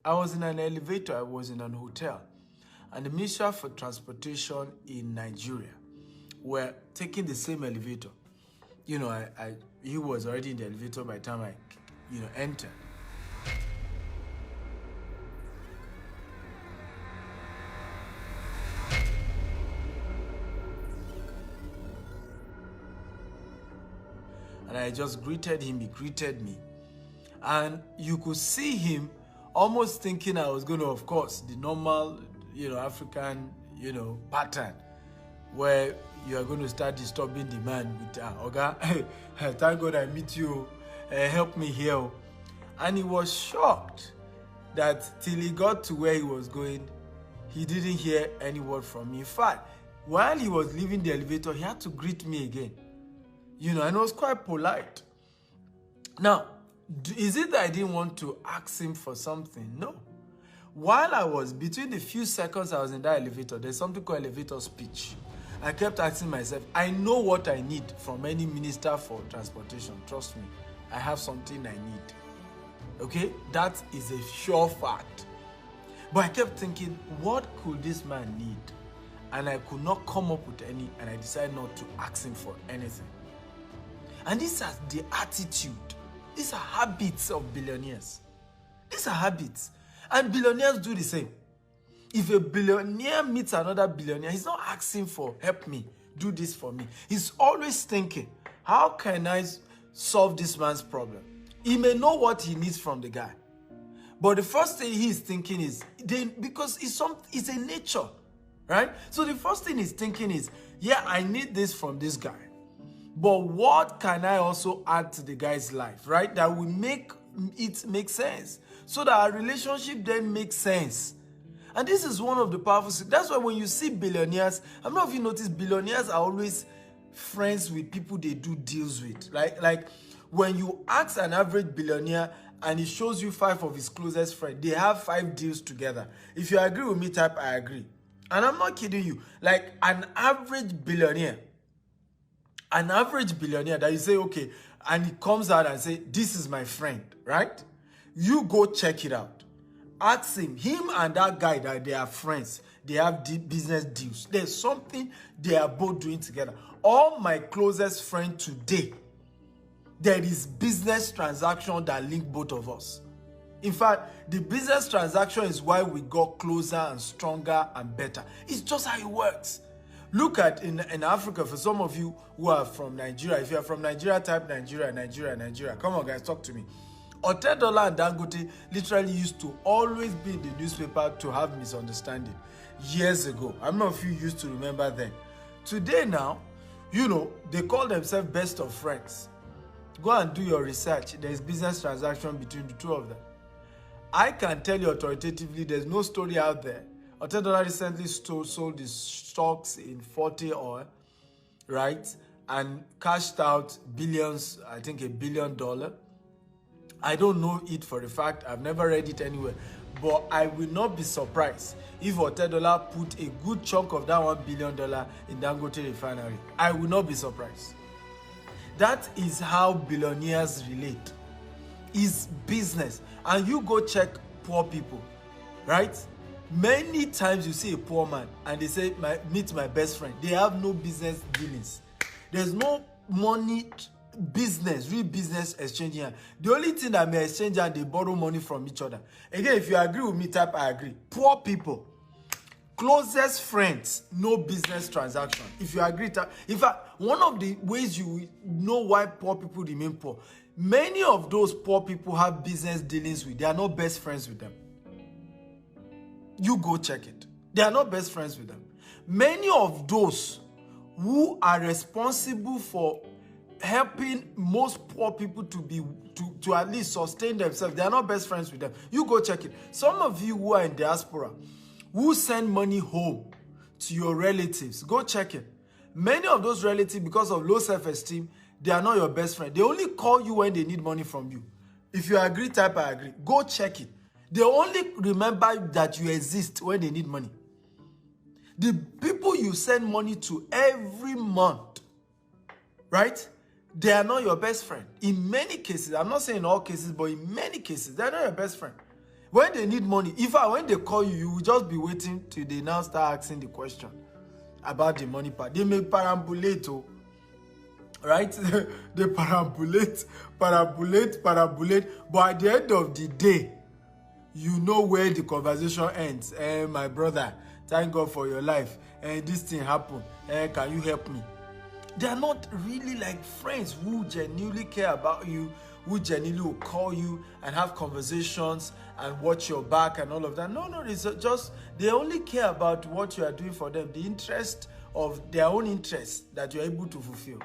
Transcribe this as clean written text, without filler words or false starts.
I was in an elevator, I was in an hotel, and the Minister for Transportation in Nigeria were taking the same elevator. You know, he was already in the elevator by the time I, entered. And I just greeted him, he greeted me. And you could see him almost thinking I was going to, of course, the normal, African, pattern, where you are going to start disturbing the man with, Oga, thank God I meet you, help me here. And he was shocked that till he got to where he was going, he didn't hear any word from me. In fact, while he was leaving the elevator, he had to greet me again. And it was quite polite. Now, is it that I didn't want to ask him for something? No. While I was, between the few seconds I was in that elevator, there's something called elevator speech. I kept asking myself, I know what I need from any minister for transportation. Trust me, I have something I need. Okay? That is a sure fact. But I kept thinking, what could this man need? And I could not come up with any, and I decided not to ask him for anything. And these are the attitude. These are habits of billionaires. These are habits. And billionaires do the same. If a billionaire meets another billionaire, he's not asking for, help me, do this for me. He's always thinking, how can I solve this man's problem? He may know what he needs from the guy. But the first thing he's thinking is, because it's a nature, right? So the first thing he's thinking is, yeah, I need this from this guy. But what can I also add to the guy's life, right? That will make it make sense. So that our relationship then makes sense. And this is one of the powerful things. That's why when you see billionaires, I don't know if you notice, billionaires are always friends with people they do deals with. Like when you ask an average billionaire and he shows you 5 of his closest friends, they have 5 deals together. If you agree with me, type I agree. And I'm not kidding you. Like an average billionaire that you say, okay, and he comes out and say, this is my friend, right? You go check it out. Ask him and that guy, that they are friends. They have business deals. There's something they are both doing together. All my closest friends today, there is business transaction that link both of us. In fact, the business transaction is why we got closer and stronger and better. It's just how it works. Look at in Africa, for some of you who are from Nigeria, if you are from Nigeria, type Nigeria, Nigeria, Nigeria. Come on, guys, talk to me. $10 and Dangote literally used to always be in the newspaper to have misunderstanding years ago. I don't know if you used to remember then. Today now, they call themselves best of friends. Go and do your research. There's business transaction between the two of them. I can tell you authoritatively, there's no story out there. $10 recently sold his stocks in 40 oil, right? And cashed out billions, I think $1 billion. I don't know it for a fact. I've never read it anywhere. But I will not be surprised if $10 put a good chunk of that $1 billion in Dangote refinery. I will not be surprised. That is how billionaires relate. It's business. And you go check poor people, right? Many times you see a poor man and they say, meet my best friend. They have no business dealings. There's no money, real business exchanging. The only thing that may exchange and they borrow money from each other. Again, if you agree with me, type I agree. Poor people, closest friends, no business transaction. If you agree, type. In fact, one of the ways you know why poor people remain poor, many of those poor people have business dealings with. They are not best friends with them. You go check it. They are not best friends with them. Many of those who are responsible for helping most poor people to at least sustain themselves, they are not best friends with them. You go check it. Some of you who are in diaspora, who send money home to your relatives, go check it. Many of those relatives, because of low self-esteem, they are not your best friend. They only call you when they need money from you. If you agree, type I agree. Go check it. They only remember that you exist when they need money. The people you send money to every month, right? They are not your best friend. In many cases, I'm not saying in all cases, but in many cases, they're not your best friend. When they need money, when they call you, you will just be waiting till they now start asking the question about the money part. They may perambulate, right? They perambulate, but at the end of the day, you know where the conversation ends. My brother, thank God for your life. This thing happened. Can you help me? They are not really like friends who genuinely care about you, who genuinely will call you and have conversations and watch your back and all of that. No, it's just, they only care about what you are doing for them, the interest of their own interests that you're able to fulfill.